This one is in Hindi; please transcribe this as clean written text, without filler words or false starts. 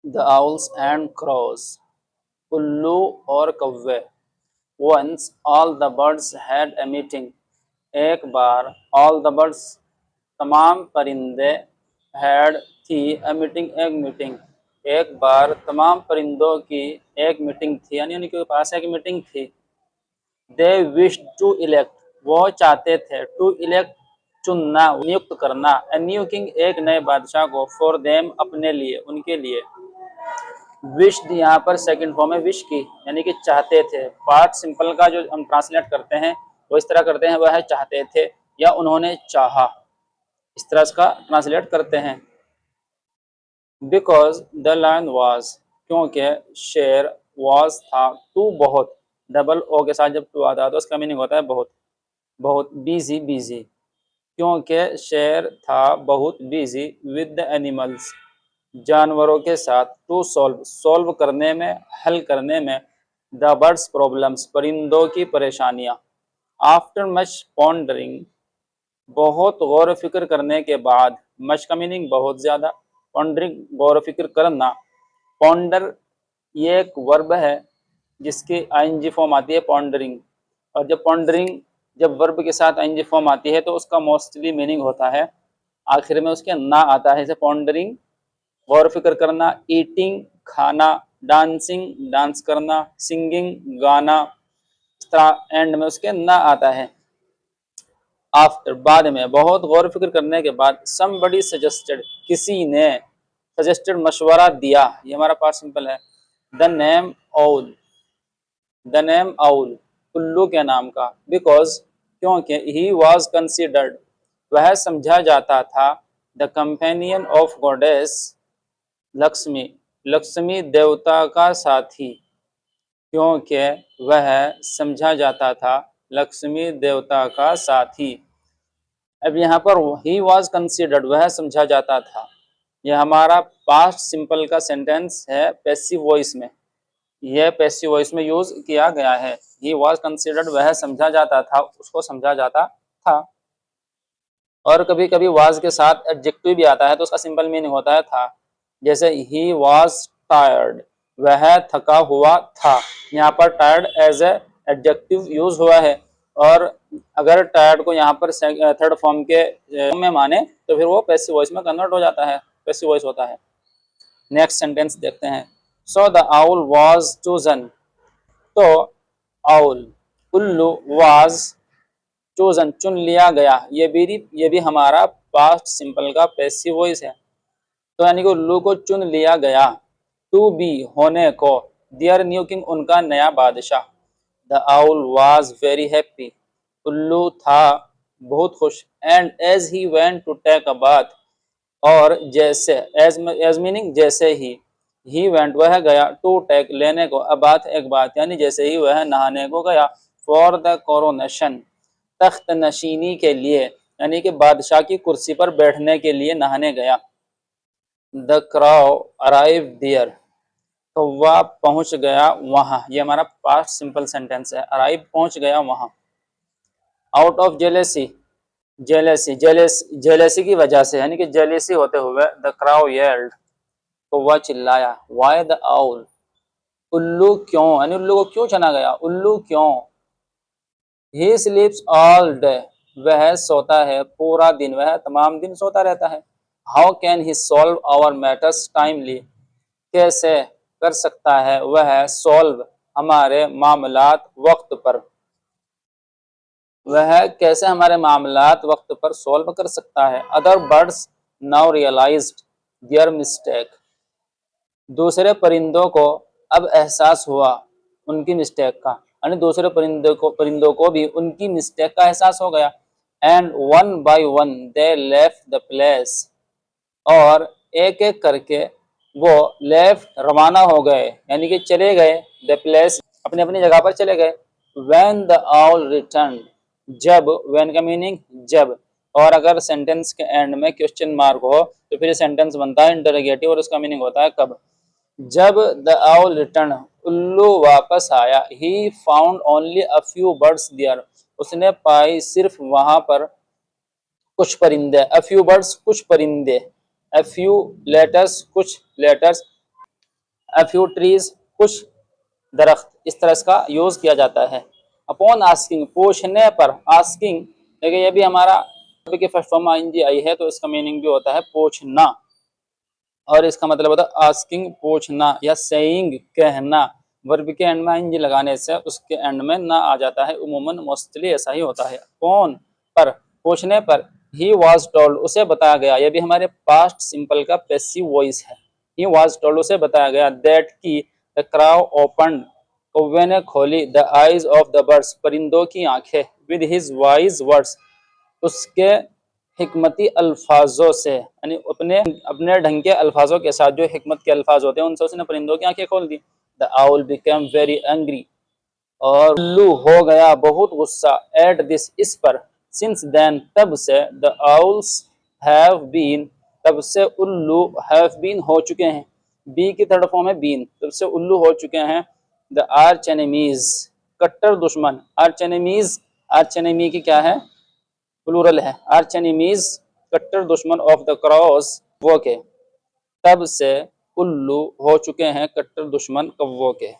द आउल्स एंड crows, उल्लू और कौवे। Once all the birds had a meeting, एक बार all the birds तमाम परिंदे had थी a meeting एक मीटिंग, एक बार तमाम परिंदों की एक मीटिंग थी, यानी उनके पास एक मीटिंग थी। They wished to elect, वो चाहते थे, to elect चुनना, नियुक्त करना, a new king एक नए बादशाह को, for them अपने लिए, उनके लिए। विश्ड यहाँ पर सेकंड फॉर्म है विश की, यानी कि चाहते थे। पार्ट सिंपल का जो हम ट्रांसलेट करते हैं वो इस तरह करते हैं, वह है चाहते थे या उन्होंने चाहा, इस तरह इसका ट्रांसलेट करते हैं। बिकॉज द लायन वाज, क्योंकि शेर, वाज था, टू बहुत, डबल ओ के साथ जब टू आता है तो उसका मीनिंग होता है बहुत, बहुत बिजी, बिजी, क्योंकि शेर था बहुत बिजी विद द एनिमल्स, जानवरों के साथ, टू सॉल्व, सॉल्व करने में, हल करने में, द बर्ड्स प्रॉब्लम्स, परिंदों की परेशानियां। आफ्टर मच पॉन्डरिंग, बहुत गौर फिक्र करने के बाद, मच का मीनिंग बहुत ज्यादा, पॉन्डरिंग गौर फिक्र करना। पॉन्डर ये एक वर्ब है जिसकी आईएनजी फॉर्म आती है पॉन्डरिंग, और जब पॉन्डरिंग जब वर्ब के साथ आईएनजी फॉर्म आती है तो उसका मोस्टली मीनिंग होता है आखिर में उसके ना आता है, जैसे पॉन्डरिंग गौर फिक्र करना, ईटिंग खाना, डांसिंग डांस करना, सिंगिंग गाना, इस तरह एंड में उसके ना आता है। आफ्टर बाद में, बहुत गौर फिक्र करने के बाद, समबडी सजेस्टेड, किसी ने, सजेस्टेड मशवरा दिया, ये हमारा पास्ट सिंपल है। The name owl, the name owl, उल्लू के नाम का। बिकॉज क्योंकि ही वॉज कंसिडर्ड, वह समझा जाता था, the companion of goddess Lakshmi, Lakshmi देवता का साथी, क्योंकि वह समझा जाता था लक्ष्मी देवता का साथी। अब यहाँ पर ही वॉज कंसिडर्ड, वह समझा जाता था, यह हमारा पास्ट सिंपल का सेंटेंस है पैसिव वॉइस में, यह पैसिव वॉइस में यूज किया गया है। ही वॉज कंसिडर्ड, वह समझा जाता था, उसको समझा जाता था। और कभी कभी वाज के साथ एडजेक्टिव भी आता है तो उसका सिंपल मीनिंग होता है था, जैसे ही वॉज टायर्ड, वह थका हुआ था। यहाँ पर tired as a adjective use हुआ है, और अगर टायर्ड को यहाँ पर थर्ड फॉर्म के में माने तो फिर वो पैसिव वॉइस में कन्वर्ट हो जाता है, पैसिव वॉइस होता है। नेक्स्ट सेंटेंस देखते हैं। So the owl was chosen, तो आउल, उल्लू, वाज चोजन, चुन लिया गया, ये भी हमारा पास्ट सिंपल का पैसिव वॉइस है। तो यानी कि उल्लू को चुन लिया गया, टू बी होने को, देयर न्यू किंग, उनका नया बादशाह। The owl was very happy, उल्लू था बहुत खुश। And as he went to take a bath, और जैसे, एज मीनिंग जैसे ही वेंट वह गया, टू टेक लेने को, अ बाथ एक बात, यानी जैसे ही वह नहाने को गया, फॉर द कोरोनेशन, तख्त नशीनी के लिए, यानी कि बादशाह की कुर्सी पर बैठने के लिए नहाने गया। द क्राउ अराइव देयर, कौवा पहुंच गया वहां, ये हमारा पास्ट सिंपल सेंटेंस है, अराइव पहुंच गया वहां। आउट ऑफ जेलेसी, जेलेसी की वजह से, यानी कि जेलेसी होते हुए, द क्राउ येल्ड, कौवा चिल्लाया। वाई द आउल, उल्लू क्यों, यानी उल्लू को क्यों चुना गया, उल्लू क्यों। ही स्लीप्स ऑल डे, वह सोता है पूरा दिन, वह तमाम दिन सोता रहता है। How can he solve our matters timely, कैसे कर सकता है वह सॉल्व हमारे मामलात वक्त पर, वह कैसे हमारे मामलात वक्त पर सॉल्व कर सकता है। Other birds now realised their mistake, दूसरे परिंदों को अब एहसास हुआ उनकी मिस्टेक का, यानी दूसरे परिंदों को भी उनकी मिस्टेक का एहसास हो गया। And one by one they left the place, और एक एक करके वो लेफ्ट रवाना हो गए, यानी कि चले गए, द प्लेस अपनी अपनी जगह पर चले गए। व्हेन द आउल रिटर्न, जब, व्हेन का मीनिंग जब, और अगर सेंटेंस के एंड में क्वेश्चन मार्क हो तो फिर सेंटेंस बनता है इंटरोगेटिव और उसका मीनिंग होता है कब। जब द आउल रिटर्न, उल्लू वापस आया, he found only a few birds there, उसने पाई सिर्फ वहां पर कुछ परिंदे, अ फ्यू बर्ड्स कुछ परिंदे, अ फ्यू लेटर्स कुछ लेटर्स, अ फ्यू ट्रीज, कुछ दरख्त, इस तरह इसका यूज किया जाता है। अपॉन आस्किंग, पूछने पर, आस्किंग देखिए ये भी हमारा की फर्स्ट फॉर्म आईएनजी आई है, तो इसका मीनिंग भी होता है पूछना, और इसका मतलब होता है आस्किंग पूछना, या सेइंग कहना। वर्ब के एंड में आईएनजी लगाने से उसके एंड में ना आ जाता है, उमूमन मोस्टली ऐसा ही होता है। कौन पर, पूछने पर, ही वाज टोल्ड, उसे बताया गया, ये भी हमारे पास्ट सिंपल का पैसिव वॉइस है। ही वाज टोल्ड, उसे बताया गया, दैट की द क्राउ ओपन्ड, कौवे ने खोली, the eyes of the birds, परिंदों की आंखें, विद हिज वाइज वर्ड्स, उसके हिकमती अल्फाजों से, यानी अपने अपने ढंग के अल्फाजों के साथ, जो हिकमत के अल्फाज होते हैं उनसे उसने परिंदों की आंखें खोल दी। The owl became very angry, और उल्लू हो गया बहुत गुस्सा, एट दिस, इस पर, सिंस देन, तब से, द आउल्स हैव बीन, तब से उल्लू, हैव बीन हो चुके हैं, बी की थर्ड फॉर्म है बीन, तब से उल्लू हो चुके हैं, द आर्च एनिमीज, कट्टर दुश्मन, आर्च एनिमीज, आर्च एनिमी की क्या है, प्लूरल है, आर्च एनिमीज, कट्टर दुश्मन ऑफ द क्रॉस, वो के, तब से उल्लू हो चुके हैं कट्टर दुश्मन कौवों के।